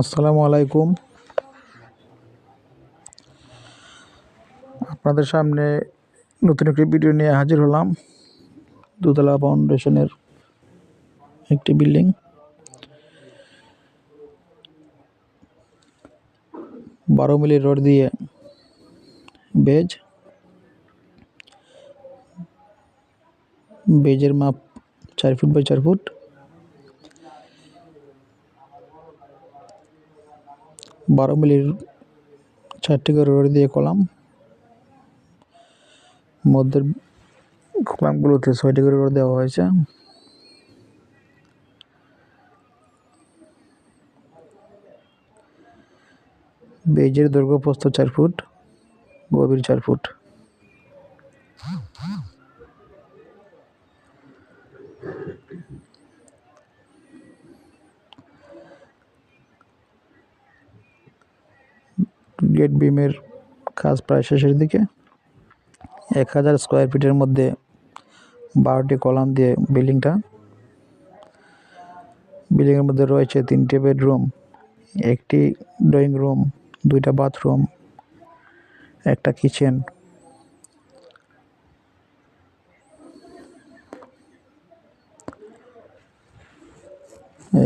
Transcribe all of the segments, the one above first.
আসসালামু আলাইকুম। আপনাদের সামনে নতুন একটি ভিডিও নিয়ে হাজির হলাম। দোতলা ফাউন্ডেশনের একটি বিল্ডিং, 12 মিলি রড দিয়ে বেজের মাপ 4 ফুট বাই 4 ফুট। 12 মিলির 4টি করে রড দিয়ে কলাম, মধ্যের কলামগুলোতে 6টি করে রড দেওয়া হয়েছে। বেজের দৈর্ঘ্য প্রস্থ 4 ফুট, গভীর 4 ফুট। গেট বিমের কাজ প্রায় শেষের দিকে। 1000 স্কোয়ার ফিটের মধ্যে 12টি কলাম দিয়ে বিল্ডিংয়ের মধ্যে রয়েছে 3টে বেডরুম, একটি ড্রয়িং রুম, 2টা বাথরুম, একটা কিচেন।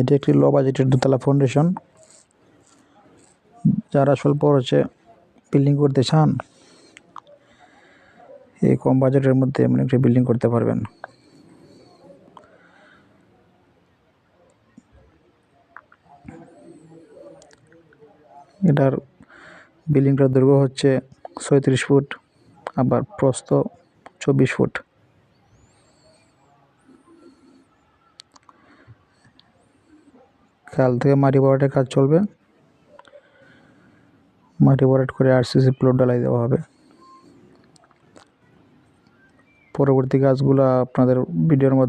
এটি একটি লো বাজেটের দোতলা ফাউন্ডেশন। যারা স্বল্প খরচে বিল্ডিং করতে চান, এই কম বাজেটের মধ্যে এমন একটি বিল্ডিং করতে পারবেন। এটার বিল্ডিংটার দৈর্ঘ্য হচ্ছে 36 ফুট, আবার প্রস্থ 24 ফুট। কাল থেকে মাটি ভরাটের কাজ চলবে। মাটি ভরাট করে আরসিসি প্লট ঢালাই দেওয়া হবে। পরবর্তী কাজগুলো আপনাদের ভিডিওর মধ্যে